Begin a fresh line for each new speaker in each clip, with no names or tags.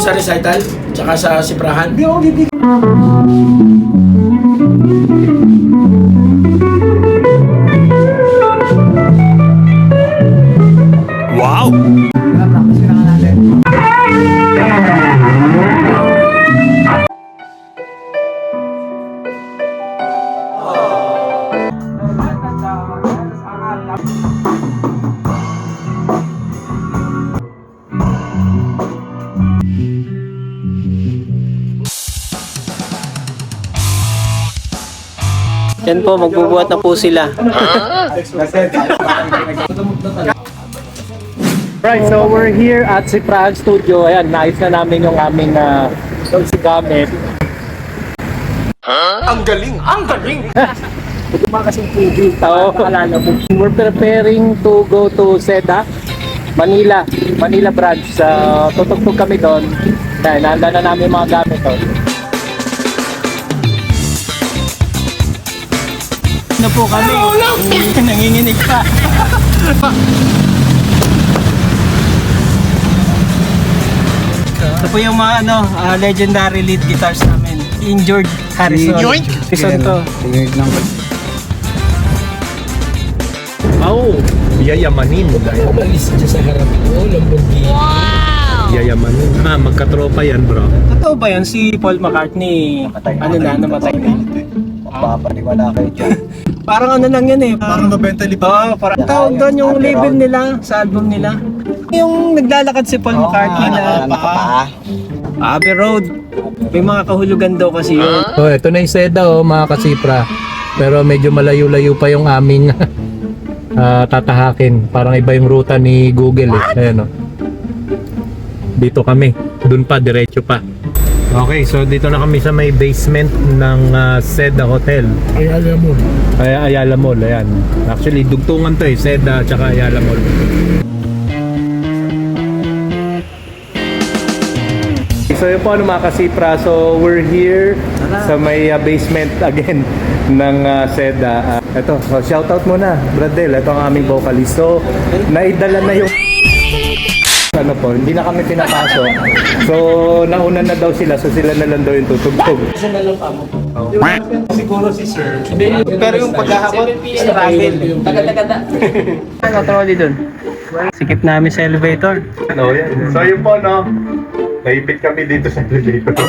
sa recital, tsaka sa siprahan.
Hindi ako bibigyan.
Wow!
Practice na natin.
Yan po, magbubuhat na po sila. Right, so we're here at Siprahan Studio. Ayan, naayos na namin yung aming gamit.
Ang galing! Ang galing!
Tumakasing TV. We're preparing to go to Seda, Manila branch. Tutugtog kami doon. Ayan, nahanda na namin yung mga gamit doon. Na po kami. Nanginginig pa. Ito po yung mga legendary lead guitars namin. Injured Harrison. Season to.
Oh, yayamanin mo dahil.
Umalis dyan sa harap ko, Lamborghini.
Yayamanin. Magkatropa yan, bro.
Totoo ba yan? Si Paul McCartney, namatay na.
Papaniwala kayo dyan.
Parang lang yan eh. Parang
nabenta lipa.
Oo, parang tawag doon yung label nila sa album nila. Yung naglalakad si Paul McCartney na Abbey Road. May mga kahulugan daw kasi yun.
Oh, ito na yung Seda, mga kasipra. Pero medyo malayo-layo pa yung aming tatahakin. Parang iba yung ruta ni Google eh. Ayan, dito kami. Doon pa, diretso pa. Okay, so dito na kami sa may basement ng Seda Hotel.
Ayala mo.
Ayala Mall, ayan. Actually, dugtungan to eh. Seda tsaka Ayala Mall. So yun po mga kasipra. So we're here sa may basement again ng Seda. Ito, so shoutout muna, Bradel. Ito ang aming vocalist. So, naidala na yung hindi na kami pinapasok. So, nauna na daw sila. So, sila na lang daw yung tutugtog.
Isa na lang pa mo.
Siguro si Sir.
Pero yung paghahakot, struggle. Taga-taga. Ano trolley dun? Sikip namin sa elevator.
Ano yan? So, yun po, no? Naipit kami dito sa elevator.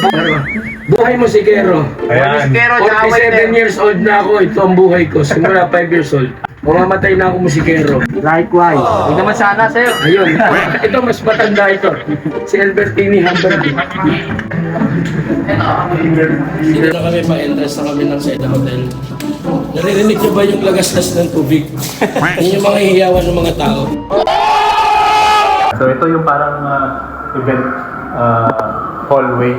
Buhay mo si Gero.
Ayan.
47 years old na ako. Ito ang buhay ko. Simula 5 years old. Mamamatay na ako musikero.
Likewise. Hindi naman sana, sir.
Ayun. Ito mas matanda ito. Si Albertini Humbert. Dito na kami pa-entrance na kami ng Seda Hotel. Naririnig niyo ba yung lagaslas ng tubig? Yun yung mga hihiyawan ng mga tao.
So, ito yung parang event hallway.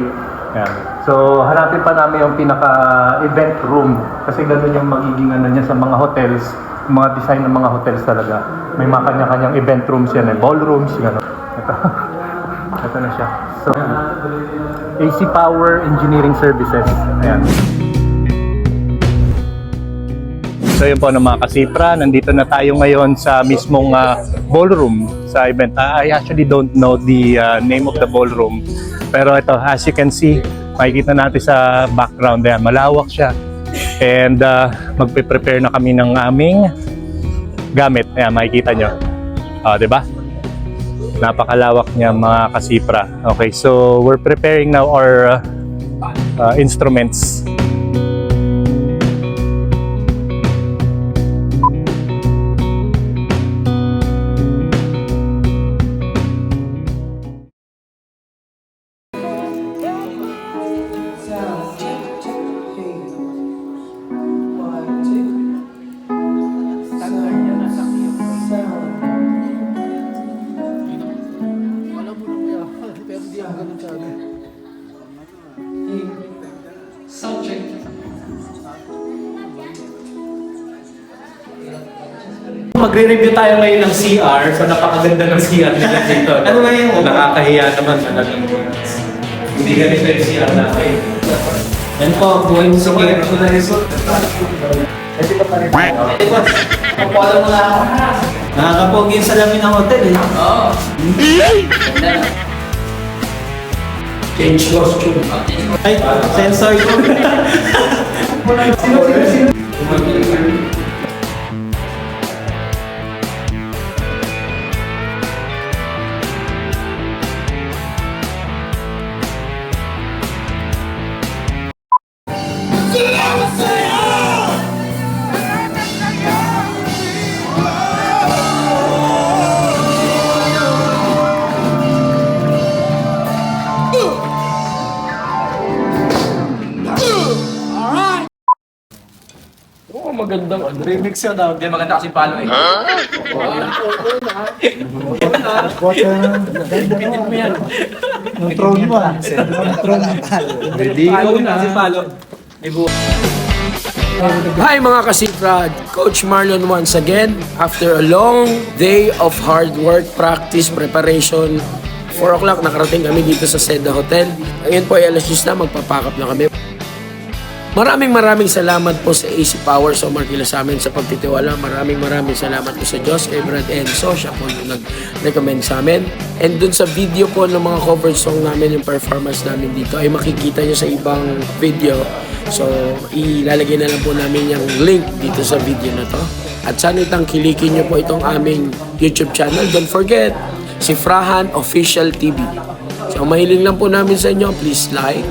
Ayan. So, hanapin pa namin yung pinaka-event room. Kasi ganun yung magiging niya sa mga hotels. Mga design ng mga hotels talaga. May mga kanya-kanyang event rooms yan, ballrooms, gano'n. Ito na siya. So, AC Power Engineering Services. Ayan. So yun po ng mga kasipra, nandito na tayo ngayon sa mismong ballroom sa event. I actually don't know the name of the ballroom. Pero ito, as you can see, makikita natin sa background yan. Malawak siya. And magpe-prepare na kami ng aming gamit. Ayan, makikita nyo. Diba? Napakalawak niya mga kasipra. Okay, so we're preparing now our instruments. Magre-review tayo ngayon ng CR. So napakaganda ng CR nila dito. Ano nga yung nakakahiya naman talagang. Hindi ganito yung CR natin.
Yan po, buhay mo sa kaya.
Kapala mo na ako.
Nakakapogi yung salamin ng hotel eh.
Oo.
Change costume.
Ay, sensor ko.
Oo, magandang ano.
Remix yun daw. Hindi maganda kasi palo eh.
Bitin mo yan.
Yung throne mo ah. Yung throne mo. Ready ko na. Kasi palo.
Hi mga kasipra, Coach Marlon once again. After a long day of hard work, practice, preparation, 4 o'clock nakarating kami dito sa Seda Hotel. Ngayon po ay alas 10 na, magpapakap na kami. Maraming salamat po sa AC Power sa Markila sa amin sa pagtitiwala. Maraming salamat po sa Diyos, kay Brad Enzo, siya po yung nag-recommend sa amin. And dun sa video po ng mga cover song namin, yung performance namin dito, ay makikita nyo sa ibang video. So, ilalagay na lang po namin yung link dito sa video na to. At sana itangkilikin nyo po itong aming YouTube channel. Don't forget, si Frahan Official TV. So, mahiling lang po namin sa inyo. Please like,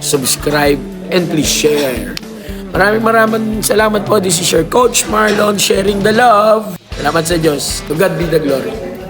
subscribe, and please share. Maraming salamat po. This is your Coach Marlon sharing the love. Salamat sa Diyos. To God be the glory.